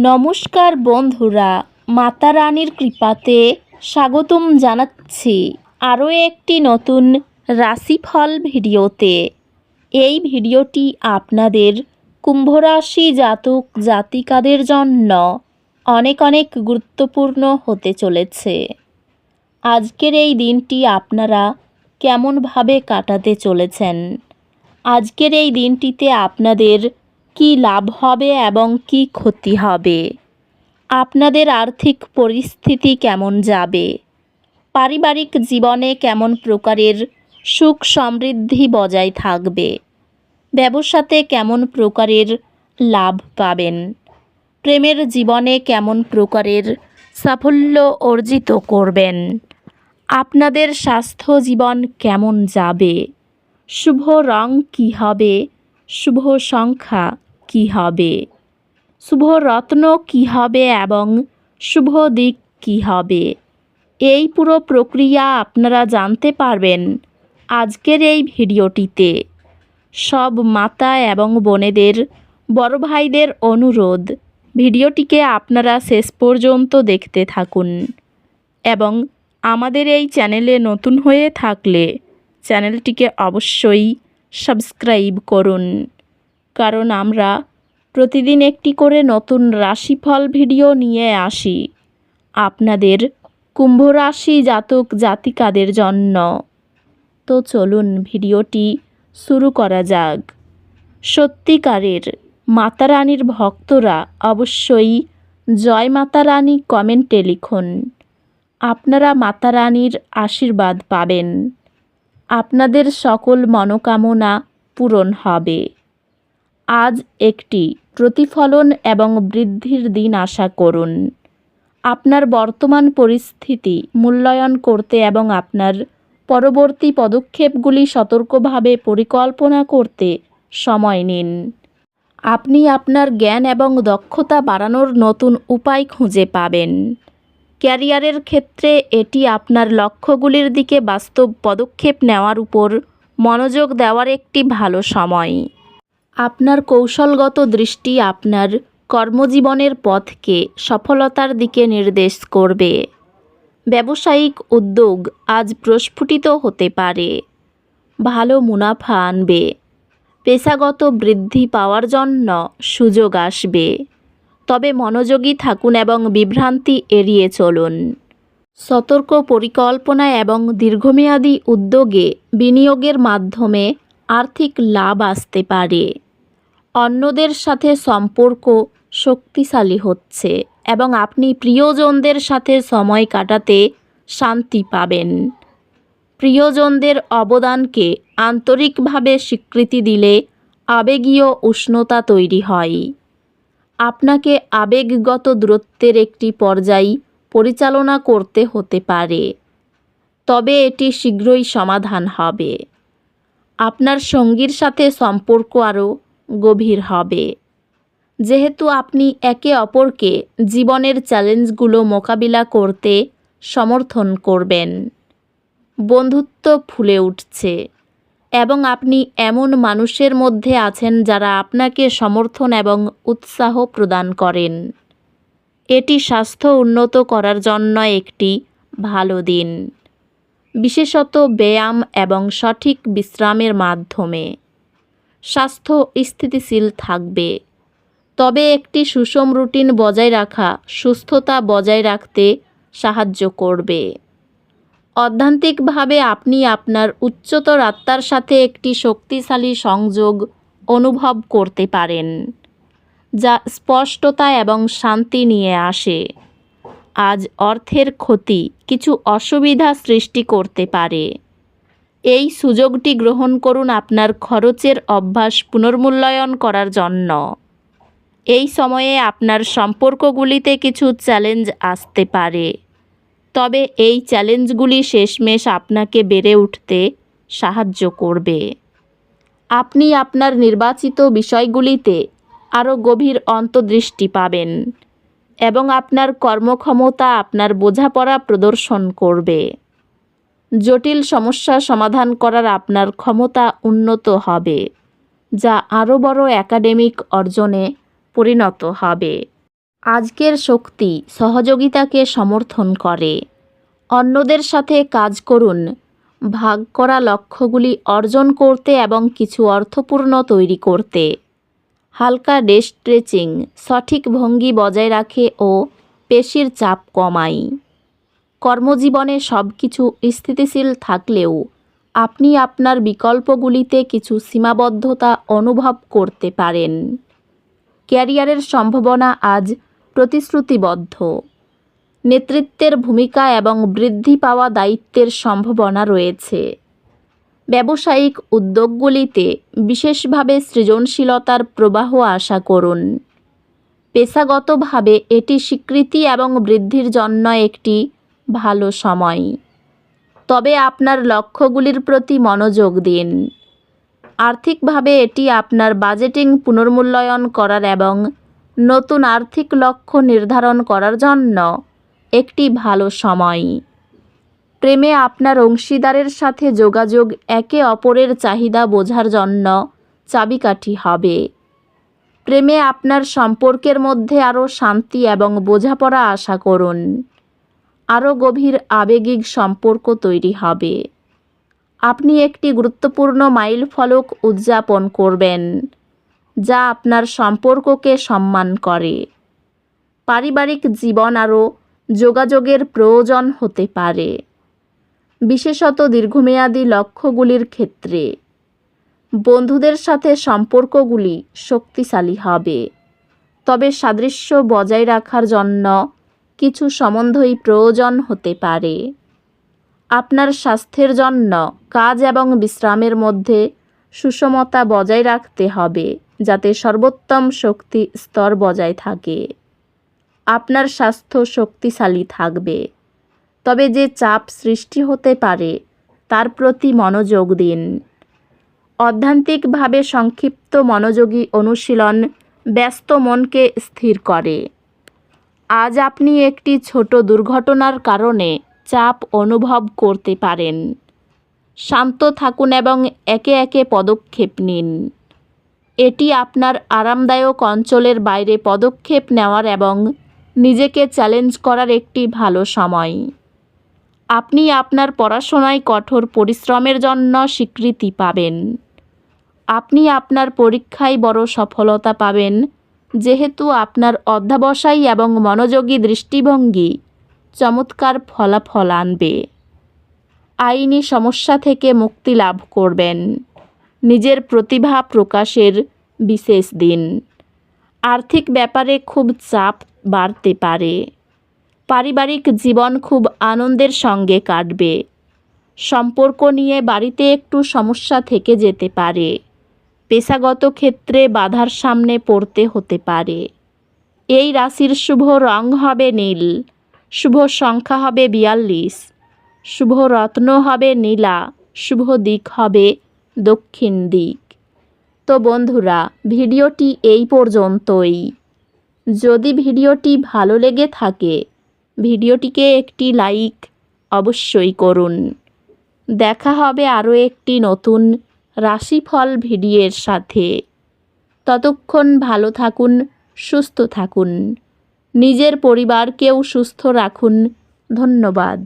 নমস্কার বন্ধুরা, মাতা রানীর কৃপাতে স্বাগতম জানাচ্ছি আরও একটি নতুন রাশিফল ভিডিওতে। এই ভিডিওটি আপনাদের কুম্ভ রাশি জাতক জাতিকাদের জন্য অনেক অনেক গুরুত্বপূর্ণ হতে চলেছে। আজকের এই দিনটি আপনারা কেমনভাবে কাটাতে চলেছেন, আজকের এই দিনটিতে আপনাদের কি লাভ হবে এবং কি ক্ষতি হবে, আপনাদের আর্থিক পরিস্থিতি কেমন যাবে, পারিবারিক জীবনে কেমন প্রকারের সুখ সমৃদ্ধি বজায় থাকবে, ব্যবসাতে কেমন প্রকারের লাভ পাবেন, প্রেমের জীবনে কেমন প্রকারের সাফল্য অর্জিত করবেন, আপনাদের স্বাস্থ্য জীবন কেমন যাবে, শুভ রং কী হবে, শুভ সংখ্যা কী হবে, শুভ রত্ন কী হবে এবং শুভ দিক কী হবে, এই পুরো প্রক্রিয়া আপনারা জানতে পারবেন আজকের এই ভিডিওটিতে। সব মাতা এবং বোনেদের, বড় ভাইদের অনুরোধ, ভিডিওটিকে আপনারা শেষ পর্যন্ত দেখতে থাকুন এবং আমাদের এই চ্যানেলে নতুন হয়ে থাকলে চ্যানেলটিকে অবশ্যই সাবস্ক্রাইব করুন, কারণ আমরা প্রতিদিন একটি করে নতুন রাশিফল ভিডিও নিয়ে আসি আপনাদের কুম্ভ রাশি জাতক জাতিকাদের জন্য। তো চলুন ভিডিওটি শুরু করা যাক। সত্যিকারের মাতা রানীর ভক্তরা অবশ্যই জয় মাতা রানী কমেন্টে লিখুন। আপনারা মাতা রানীর আশীর্বাদ পাবেন, আপনাদের সকল মনোকামনা পূরণ হবে। আজ একটি প্রতিফলন এবং বৃদ্ধির দিন আশা করুন। আপনার বর্তমান পরিস্থিতি মূল্যায়ন করতে এবং আপনার পরবর্তী পদক্ষেপগুলি সতর্কভাবে পরিকল্পনা করতে সময় নিন। আপনি আপনার জ্ঞান এবং দক্ষতা বাড়ানোর নতুন উপায় খুঁজে পাবেন। ক্যারিয়ারের ক্ষেত্রে এটি আপনার লক্ষ্যগুলির দিকে বাস্তব পদক্ষেপ নেওয়ার উপর মনোযোগ দেওয়ার একটি ভালো সময়। আপনার কৌশলগত দৃষ্টি আপনার কর্মজীবনের পথকে সফলতার দিকে নির্দেশ করবে। ব্যবসায়িক উদ্যোগ আজ প্রস্ফুটিত হতে পারে, ভালো মুনাফা আনবে। পেশাগত বৃদ্ধি পাওয়ার জন্য সুযোগ আসবে, তবে মনোযোগী থাকুন এবং বিভ্রান্তি এড়িয়ে চলুন। সতর্ক পরিকল্পনা এবং দীর্ঘমেয়াদী উদ্যোগে বিনিয়োগের মাধ্যমে আর্থিক লাভ আসতে পারে। অন্যদের সাথে সম্পর্ক শক্তিশালী হচ্ছে এবং আপনি প্রিয়জনদের সাথে সময় কাটাতে শান্তি পাবেন। প্রিয়জনদের অবদানকে আন্তরিকভাবে স্বীকৃতি দিলে আবেগীয় উষ্ণতা তৈরি হয়। আপনাকে আবেগগত দূরত্বের একটি পর্যায় পরিচালনা করতে হতে পারে, তবে এটি শীঘ্রই সমাধান হবে। আপনার সঙ্গীর সাথে সম্পর্ক আরও গভীর হবে, যেহেতু আপনি একে অপরকে জীবনের চ্যালেঞ্জগুলো মোকাবিলা করতে সমর্থন করবেন। বন্ধুত্ব ফুলে উঠছে এবং আপনি এমন মানুষের মধ্যে আছেন যারা আপনাকে সমর্থন এবং উৎসাহ প্রদান করেন। এটি স্বাস্থ্য উন্নত করার জন্য একটি ভালো দিন, বিশেষত ব্যায়াম এবং সঠিক বিশ্রামের মাধ্যমে। স্বাস্থ্য স্থিতিশীল থাকবে, তবে একটি সুষম রুটিন বজায় রাখা সুস্থতা বজায় রাখতে সাহায্য করবে। অধ্যাত্মিকভাবে আপনি আপনার উচ্চতর আত্মার সাথে একটি শক্তিশালী সংযোগ অনুভব করতে পারেন, যা স্পষ্টতা এবং শান্তি নিয়ে আসে। আজ অর্থের ক্ষতি কিছু অসুবিধা সৃষ্টি করতে পারে। এই সুযোগটি গ্রহণ করুন আপনার খরচের অভ্যাস পুনর্মূল্যায়ন করার জন্য। এই সময়ে আপনার সম্পর্কগুলিতে কিছু চ্যালেঞ্জ আসতে পারে, তবে এই চ্যালেঞ্জগুলি শেষমেশ আপনাকে বেড়ে উঠতে সাহায্য করবে। আপনি আপনার নির্বাচিত বিষয়গুলিতে আরও গভীর অন্তর্দৃষ্টি পাবেন এবং আপনার কর্মক্ষমতা আপনার বোঝাপড়া প্রদর্শন করবে। জটিল সমস্যা সমাধান করার আপনার ক্ষমতা উন্নত হবে, যা আরও বড় একাডেমিক অর্জনে পরিণত হবে। আজকের শক্তি সহযোগিতাকে সমর্থন করে। অন্যদের সাথে কাজ করুন, ভাগ করা লক্ষ্যগুলি অর্জন করতে এবং কিছু অর্থপূর্ণ তৈরি করতে। হালকা ডে স্ট্রেচিং সঠিক ভঙ্গি বজায় রাখে ও পেশির চাপ কমায়। কর্মজীবনে সব কিছু স্থিতিশীল থাকলেও আপনি আপনার বিকল্পগুলিতে কিছু সীমাবদ্ধতা অনুভব করতে পারেন। ক্যারিয়ারের সম্ভাবনা আজ প্রতিশ্রুতিবদ্ধ। নেতৃত্বের ভূমিকা এবং বৃদ্ধি পাওয়া দায়িত্বের সম্ভাবনা রয়েছে। ব্যবসায়িক উদ্যোগগুলিতে বিশেষভাবে সৃজনশীলতার প্রবাহ আশা করুন। পেশাগতভাবে এটি স্বীকৃতি এবং বৃদ্ধির জন্য একটি ভালো সময়। তবে আপনার লক্ষ্যগুলির প্রতি মনোযোগ দিন। আর্থিকভাবে এটি আপনার বাজেটিং পুনর্মূল্যায়ন করার এবং নতুন আর্থিক লক্ষ্য নির্ধারণ করার জন্য একটি ভালো সময়। প্রেমে আপনার অংশীদারের সাথে যোগাযোগ একে অপরের চাহিদা বোঝার জন্য চাবিকাঠি হবে। প্রেমে আপনার সম্পর্কের মধ্যে আরও শান্তি এবং বোঝাপড়া আশা করুন। আরও গভীর আবেগিক সম্পর্ক তৈরি হবে। আপনি একটি গুরুত্বপূর্ণ মাইলফলক উদযাপন করবেন, যা আপনার সম্পর্ককে সম্মান করে। পারিবারিক জীবন আরও যোগাযোগের প্রয়োজন হতে পারে, বিশেষত দীর্ঘমেয়াদী লক্ষ্যগুলির ক্ষেত্রে। বন্ধুদের সাথে সম্পর্কগুলি শক্তিশালী হবে, তবে সাদৃশ্য বজায় রাখার জন্য কিছু সম্বন্ধই প্রয়োজন হতে পারে। আপনার স্বাস্থ্যের জন্য কাজ এবং বিশ্রামের মধ্যে সুষমতা বজায় রাখতে হবে, যাতে সর্বোত্তম শক্তি স্তর বজায় থাকে। আপনার স্বাস্থ্য শক্তিশালী থাকবে, তবে যে চাপ সৃষ্টি হতে পারে তার প্রতি মনোযোগ দিন। অধ্যাত্মিকভাবে সংক্ষিপ্ত মনোযোগী অনুশীলন ব্যস্ত মনকে স্থির করে। আজ আপনি একটি ছোট দুর্ঘটনার কারণে চাপ অনুভব করতে পারেন। শান্ত থাকুন এবং একে একে পদক্ষেপ নিন। এটি আপনার আরামদায়ক অঞ্চলের বাইরে পদক্ষেপ নেওয়ার এবং নিজেকে চ্যালেঞ্জ করার একটি ভালো সময়। আপনি আপনার পড়াশোনায় কঠোর পরিশ্রমের জন্য স্বীকৃতি পাবেন। আপনি আপনার পরীক্ষায় বড় সফলতা পাবেন, যেহেতু আপনার অধ্যবসায় এবং মনোযোগী দৃষ্টিভঙ্গি চমৎকার ফলাফল আনবে। আইনি সমস্যা থেকে মুক্তি লাভ করবেন। নিজের প্রতিভা প্রকাশের বিশেষ দিন। আর্থিক ব্যাপারে খুব চাপ বাড়তে পারে। পারিবারিক জীবন খুব আনন্দের সঙ্গে কাটবে। সম্পর্ক নিয়ে বাড়িতে একটু সমস্যা থেকে যেতে পারে। পেশাগত ক্ষেত্রে বাধার সামনে পড়তে হতে পারে। এই রাশির শুভ রং হবে নীল, শুভ সংখ্যা হবে 42, শুভ রত্ন হবে নীলা, শুভ দিক হবে দক্ষিণ দিক। তো বন্ধুরা, ভিডিওটি এই পর্যন্তই। যদি ভিডিওটি ভালো লেগে থাকে, ভিডিওটিকে একটি লাইক অবশ্যই করুন। দেখা হবে আরও একটি নতুন রাশিফল ভিডিওর সাথে। ততক্ষণ ভালো থাকুন, সুস্থ থাকুন, নিজের পরিবারকেও সুস্থ রাখুন। ধন্যবাদ।